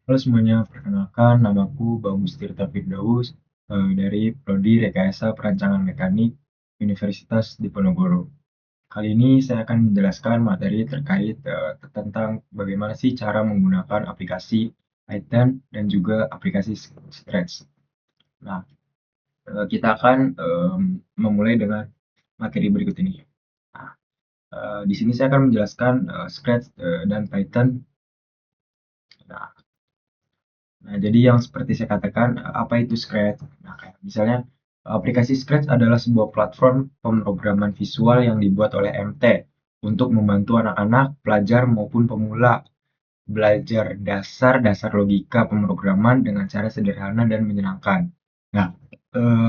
Halo semuanya, perkenalkan namaku Bagus Tirta Firdaus dari Prodi Rekayasa Perancangan Mekanik Universitas Diponegoro. Kali ini saya akan menjelaskan materi terkait tentang bagaimana sih cara menggunakan aplikasi Python dan juga aplikasi Stretch. Nah, kita akan memulai dengan materi berikut ini. Nah, di sini saya akan menjelaskan Scratch dan Python. Nah, Nah, jadi yang seperti saya katakan, apa itu Scratch? Nah, kayak misalnya aplikasi Scratch adalah sebuah platform pemrograman visual yang dibuat oleh MT untuk membantu anak-anak, pelajar maupun pemula belajar dasar-dasar logika pemrograman dengan cara sederhana dan menyenangkan. Nah,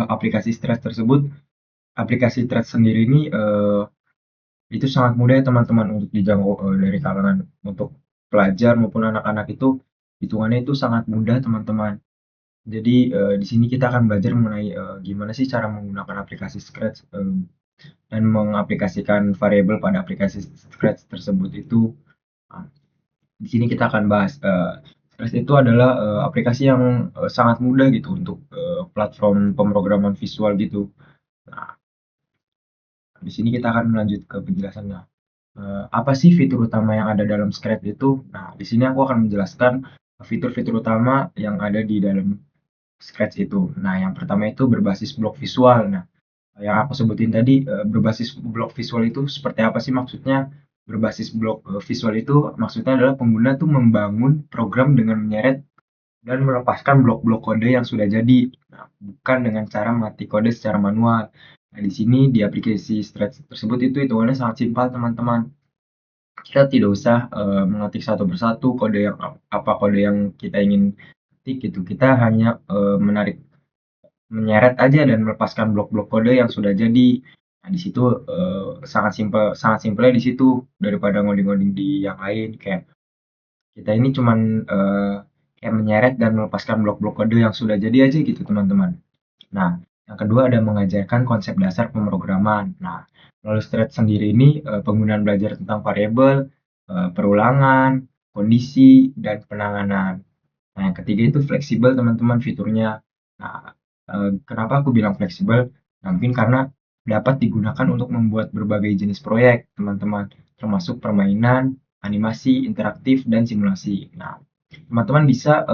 aplikasi Scratch sendiri ini itu sangat mudah ya teman-teman untuk dijangkau dari kalangan untuk pelajar maupun anak-anak itu hitungannya itu sangat mudah teman-teman. Jadi, di sini kita akan belajar mengenai, gimana sih cara menggunakan aplikasi Scratch, dan mengaplikasikan variabel pada aplikasi Scratch tersebut itu. Nah, di sini kita akan bahas, Scratch itu adalah, aplikasi yang, sangat mudah gitu untuk, platform pemrograman visual gitu. Nah, di sini kita akan melanjut ke penjelasannya. Apa sih fitur utama yang ada dalam Scratch itu? Nah, di sini aku akan menjelaskan fitur-fitur utama yang ada di dalam Scratch itu. Nah, yang pertama itu berbasis blok visual. Nah, yang aku sebutin tadi berbasis blok visual itu seperti apa sih maksudnya? Berbasis blok visual itu maksudnya adalah pengguna tuh membangun program dengan menyeret dan melepaskan blok-blok kode yang sudah jadi. Nah, bukan dengan cara mengetik kode secara manual. Nah, di sini di aplikasi Stretch tersebut itu hitungannya sangat simpel teman-teman. Kita tidak usah mengetik satu persatu kode yang apa kode yang kita ingin ketik gitu. Kita hanya menyeret aja dan melepaskan blok-blok kode yang sudah jadi. Nah, di situ sangat simpelnya di situ daripada ngoding-ngoding di yang lain kayak kita ini cuman kayak menyeret dan melepaskan blok-blok kode yang sudah jadi aja gitu teman-teman. Nah, yang kedua ada mengajarkan konsep dasar pemrograman. Nah, melalui Thread sendiri ini penggunaan belajar tentang variabel, perulangan, kondisi, dan penanganan. Nah, yang ketiga itu fleksibel teman-teman fiturnya. Nah, kenapa aku bilang fleksibel? Nah, mungkin karena dapat digunakan untuk membuat berbagai jenis proyek, teman-teman, termasuk permainan, animasi, interaktif, dan simulasi. Nah, teman-teman bisa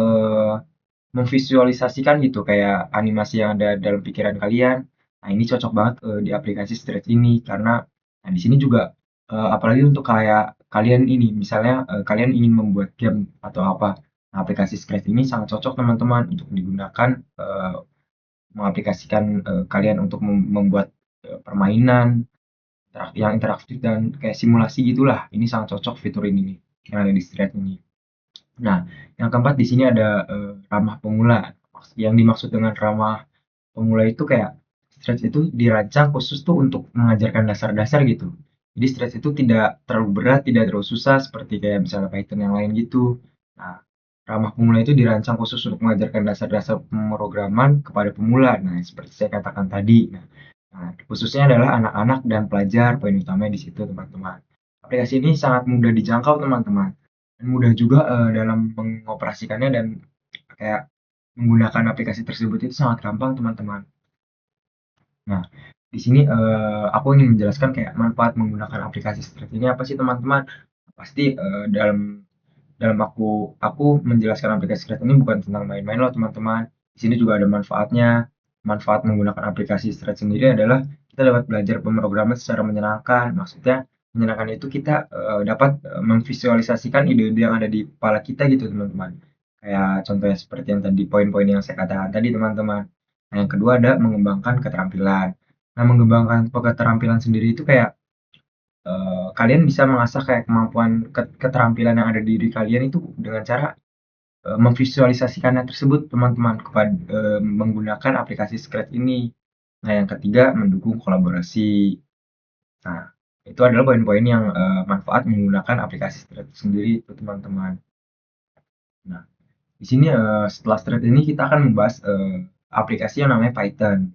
memvisualisasikan gitu kayak animasi yang ada dalam pikiran kalian. Nah, ini cocok banget di aplikasi Stretch ini karena nah di sini juga apalagi untuk kayak kalian ini misalnya kalian ingin membuat game atau apa. Nah, aplikasi Scratch ini sangat cocok teman-teman untuk digunakan mengaplikasikan kalian untuk membuat permainan yang interaktif dan kayak simulasi gitulah. Ini sangat cocok fitur ini nih yang ada di Stretch ini. Nah, yang keempat di sini ada ramah pemula. Yang dimaksud dengan ramah pemula itu kayak Stretch itu dirancang khusus tuh untuk mengajarkan dasar-dasar gitu. Jadi Stretch itu tidak terlalu berat, tidak terlalu susah seperti kayak misalnya Python yang lain gitu. Nah, ramah pemula itu dirancang khusus untuk mengajarkan dasar-dasar pemrograman kepada pemula. Nah, seperti saya katakan tadi. Nah, khususnya adalah anak-anak dan pelajar, poin utamanya di situ teman-teman. Aplikasi ini sangat mudah dijangkau teman-teman. Dan mudah juga dalam mengoperasikannya dan kayak menggunakan aplikasi tersebut itu sangat gampang teman-teman. Nah, di sini aku ingin menjelaskan kayak manfaat menggunakan aplikasi seperti ini apa sih teman-teman? Pasti dalam aku menjelaskan aplikasi Scratch ini bukan tentang main-main loh teman-teman. Di sini juga ada manfaatnya. Manfaat menggunakan aplikasi Scratch sendiri adalah kita dapat belajar pemrograman secara menyenangkan. Maksudnya menyenangkan itu kita dapat memvisualisasikan ide-ide yang ada di kepala kita gitu teman-teman. Kayak contohnya seperti yang tadi poin-poin yang saya katakan tadi teman-teman. Nah, yang kedua ada mengembangkan keterampilan. Nah, mengembangkan keterampilan sendiri itu kayak kalian bisa mengasah kayak kemampuan keterampilan yang ada di diri kalian itu dengan cara memvisualisasikannya tersebut teman-teman kepada menggunakan aplikasi Scratch ini. Nah, yang ketiga mendukung kolaborasi. Nah, itu adalah poin-poin yang manfaat menggunakan aplikasi Scratch sendiri itu teman-teman. Nah, di sini setelah Scratch ini kita akan membahas aplikasi yang namanya Python.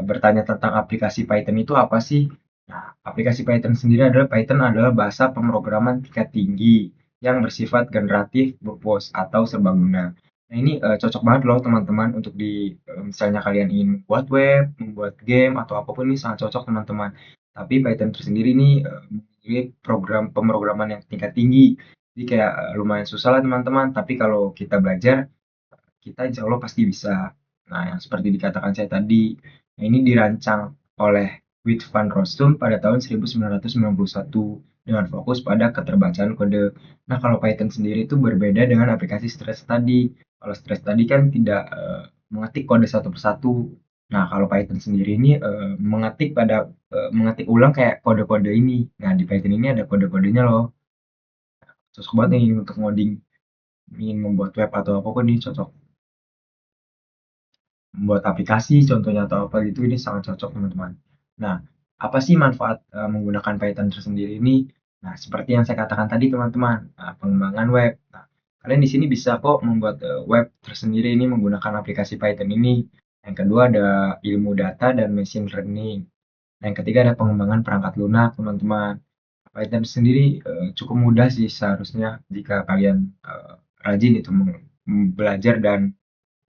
Bertanya tentang aplikasi Python itu apa sih? Nah, aplikasi Python sendiri adalah Python adalah bahasa pemrograman tingkat tinggi yang bersifat generatif, purpose, atau serbaguna. Nah, ini cocok banget loh teman-teman untuk misalnya kalian ingin membuat web, membuat game, atau apapun ini sangat cocok teman-teman. Tapi Python tersendiri ini memiliki program pemrograman yang tingkat tinggi. Jadi kayak lumayan susah lah teman-teman. Tapi kalau kita belajar, kita insya Allah pasti bisa. Nah, yang seperti dikatakan saya tadi, nah ini dirancang oleh Wirt van Rossum pada tahun 1991 dengan fokus pada keterbacaan kode. Nah, kalau Python sendiri itu berbeda dengan aplikasi stress tadi. Kalau stress tadi kan tidak mengetik kode satu persatu. Nah, kalau Python sendiri ini mengetik ulang kayak kode-kode ini. Nah, di Python ini ada kode-kodenya loh. Cocok banget nih untuk ngoding, ingin membuat web atau apapun ini cocok. Membuat aplikasi contohnya atau apa gitu ini sangat cocok teman-teman. Nah, apa sih manfaat menggunakan Python tersendiri ini? Nah, seperti yang saya katakan tadi teman-teman, pengembangan web. Nah, kalian di sini bisa kok membuat web tersendiri ini menggunakan aplikasi Python ini. Yang kedua ada ilmu data dan machine learning. Nah, yang ketiga ada pengembangan perangkat lunak teman-teman. Python sendiri cukup mudah sih seharusnya jika kalian rajin itu belajar dan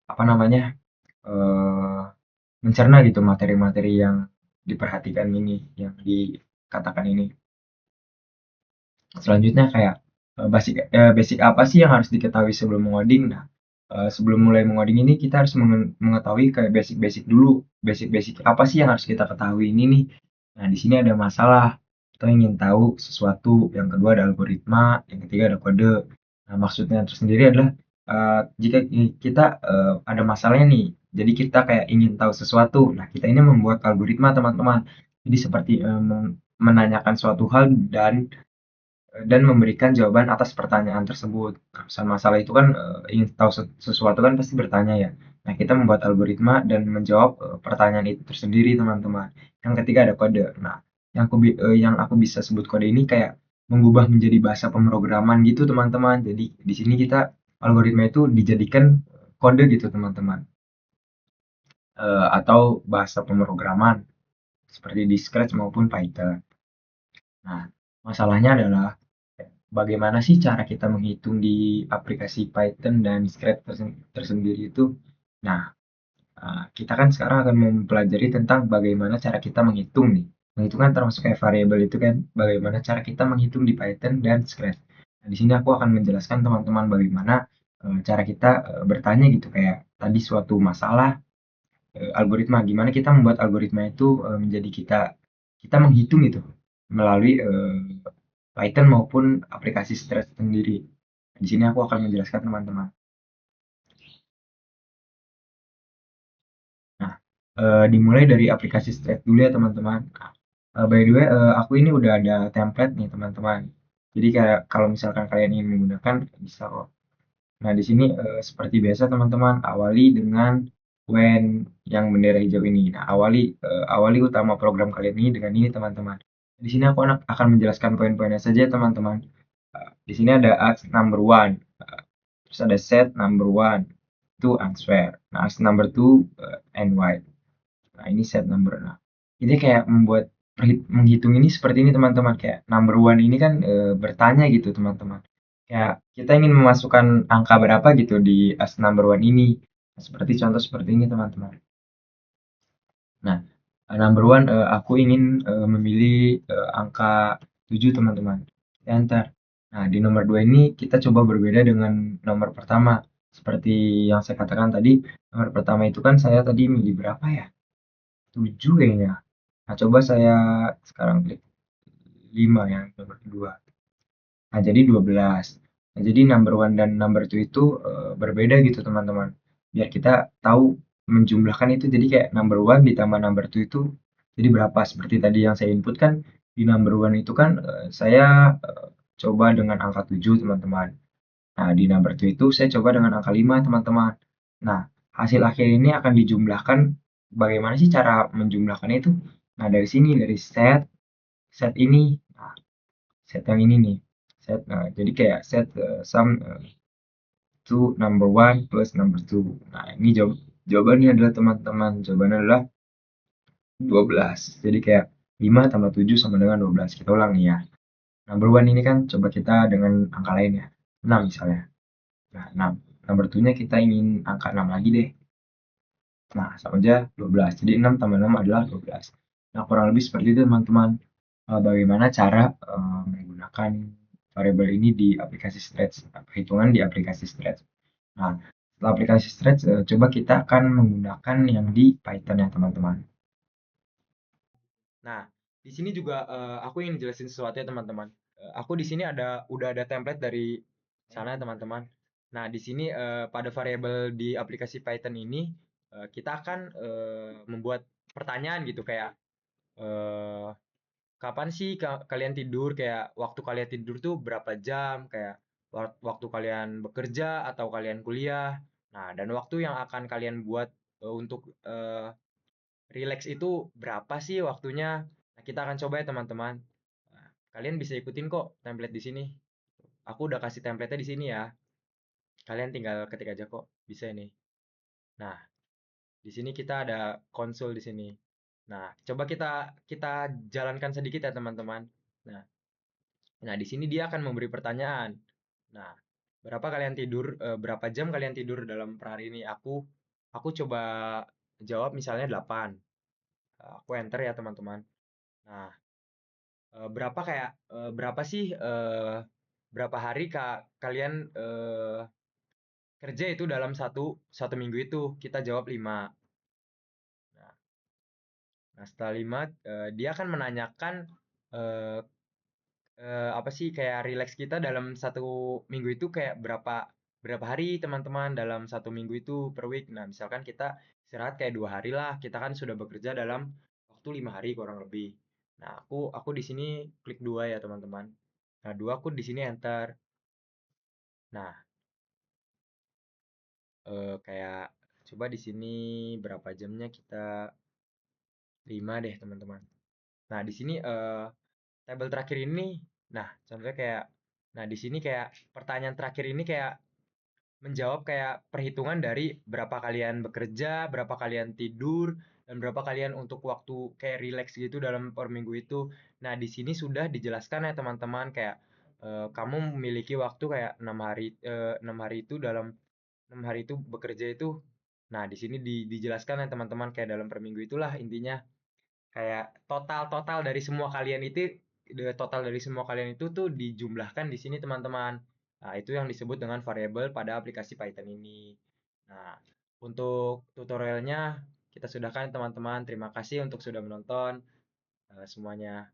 apa namanya eh, mencerna gitu materi-materi yang diperhatikan ini, yang dikatakan ini. Selanjutnya kayak basic apa sih yang harus diketahui sebelum mengoding? Nah, sebelum mulai mengoding ini kita harus mengetahui kayak basic-basic dulu. Basic-basic apa sih yang harus kita ketahui ini nih? Nah, di sini ada masalah. Kita ingin tahu sesuatu. Yang kedua ada algoritma. Yang ketiga ada kode. Nah, maksudnya tersendiri adalah jika kita ada masalahnya nih, jadi kita kayak ingin tahu sesuatu. Nah, kita ini membuat algoritma teman-teman. Jadi seperti menanyakan suatu hal dan memberikan jawaban atas pertanyaan tersebut. Nah, misal masalah itu kan ingin tahu sesuatu kan pasti bertanya ya. Nah, kita membuat algoritma dan menjawab pertanyaan itu tersendiri, teman-teman. Yang ketiga ada kode. Nah, yang aku bisa sebut kode ini kayak mengubah menjadi bahasa pemrograman gitu, teman-teman. Jadi di sini kita algoritma itu dijadikan kode gitu, teman-teman. Atau bahasa pemrograman seperti di Scratch maupun Python. Nah, masalahnya adalah bagaimana sih cara kita menghitung di aplikasi Python dan Scratch tersendiri itu? Nah, kita kan sekarang akan mempelajari tentang bagaimana cara kita menghitung nih. Menghitung kan termasuk kayak variabel itu kan, bagaimana cara kita menghitung di Python dan Scratch. Nah, di sini aku akan menjelaskan teman-teman bagaimana cara kita bertanya gitu kayak tadi suatu masalah algoritma, gimana kita membuat algoritma itu menjadi kita menghitung itu melalui Python maupun aplikasi Stretch sendiri. Di sini aku akan menjelaskan teman-teman. Nah, dimulai dari aplikasi Stretch dulu ya teman-teman. By the way, aku ini udah ada template nih teman-teman. Jadi kayak kalau misalkan kalian ingin menggunakan bisa kok. Nah, di sini seperti biasa teman-teman, awali dengan when yang bendera hijau ini. Nah, awali utama program kalian ini dengan ini teman-teman. Di sini aku akan menjelaskan poin-poinnya saja teman-teman. Di sini ada ask number one, terus ada set number one to answer. Nah, ask number two and why. Nah, ini set number. Nah, ini kayak membuat menghitung ini seperti ini teman-teman. Kayak number one ini kan bertanya gitu teman-teman. Kayak kita ingin memasukkan angka berapa gitu di ask number one ini. Nah, seperti contoh seperti ini teman-teman. Nah, number one aku ingin memilih angka 7 teman-teman. Enter. Nah, di nomor 2 ini kita coba berbeda dengan nomor pertama. Seperti yang saya katakan tadi, nomor pertama itu kan saya tadi milih berapa ya? 7 kayaknya. Nah, coba saya sekarang klik 5 ya, nomor kedua. Nah, jadi 12. Nah, jadi number one dan number two itu berbeda gitu teman-teman. Biar kita tahu menjumlahkan itu jadi kayak number one ditambah number two itu jadi berapa. Seperti tadi yang saya input kan di number one itu kan saya coba dengan angka 7 teman-teman. Nah, di number two itu saya coba dengan angka 5 teman-teman. Nah, hasil akhir ini akan dijumlahkan. Bagaimana sih cara menjumlahkannya itu? Nah, dari sini dari set ini. Nah, set yang ini nih set jadi kayak set sum to number one plus number two. Nah, ini jawabannya adalah teman-teman, jawabannya adalah 12. Jadi kayak 5 tambah 7 sama dengan 12. Kita ulang nih ya. Number one ini kan coba kita dengan angka lain ya. 6 misalnya. Nah, 6. Number two-nya kita ingin angka 6 lagi deh. Nah, sama aja 12. Jadi 6 tambah 6 adalah 12. Nah, kurang lebih seperti itu teman-teman. Bagaimana cara menggunakan variabel ini di aplikasi Stretch, perhitungan di aplikasi Stretch. Nah, setelah aplikasi Stretch, coba kita akan menggunakan yang di Python ya teman-teman. Nah, di sini juga aku ingin jelasin sesuatu ya teman-teman. Aku di sini udah ada template dari sana ya teman-teman. Nah, di sini pada variabel di aplikasi Python ini kita akan membuat pertanyaan gitu kayak eh, kapan sih kalian tidur, kayak waktu kalian tidur tuh berapa jam, kayak waktu kalian bekerja atau kalian kuliah. Nah, dan waktu yang akan kalian buat untuk relax itu berapa sih waktunya? Nah, kita akan coba ya teman-teman. Nah, kalian bisa ikutin kok template di sini. Aku udah kasih template-nya di sini ya. Kalian tinggal ketik aja kok. Bisa ini. Nah, di sini kita ada konsol di sini. Nah, coba kita kita jalankan sedikit ya teman-teman. Nah, nah di sini dia akan memberi pertanyaan. Nah, berapa kalian tidur? Berapa jam kalian tidur dalam per hari ini? Aku coba jawab misalnya 8. Aku enter ya teman-teman. Nah, berapa sih berapa hari kalian kerja itu dalam satu satu minggu itu? Kita jawab 5. Nah, setelah 5 dia akan menanyakan eh, apa sih kayak relax kita dalam satu minggu itu kayak berapa berapa hari teman-teman dalam satu minggu itu per week. Nah, misalkan kita istirahat kayak 2 hari lah, kita kan sudah bekerja dalam waktu 5 hari kurang lebih. Nah, aku di sini klik 2 ya teman-teman. Nah, 2 aku di sini enter. Nah, kayak coba di sini berapa jamnya kita 5 deh teman-teman. Nah, di sini tabel terakhir ini, nah contohnya kayak, nah di sini kayak pertanyaan terakhir ini kayak menjawab kayak perhitungan dari berapa kalian bekerja, berapa kalian tidur, dan berapa kalian untuk waktu kayak relax gitu dalam per minggu itu. Nah, di sini sudah dijelaskan ya teman-teman kayak kamu memiliki waktu kayak 6 hari 6 hari itu dalam 6 hari itu bekerja itu. Nah, di sini dijelaskan ya teman-teman kayak dalam per minggu itulah intinya kayak total dari semua kalian itu total dari semua kalian itu tuh dijumlahkan di sini teman-teman. Nah, itu yang disebut dengan variabel pada aplikasi Python ini. Nah, untuk tutorialnya kita sudahkan teman-teman. Terima kasih untuk sudah menonton semuanya.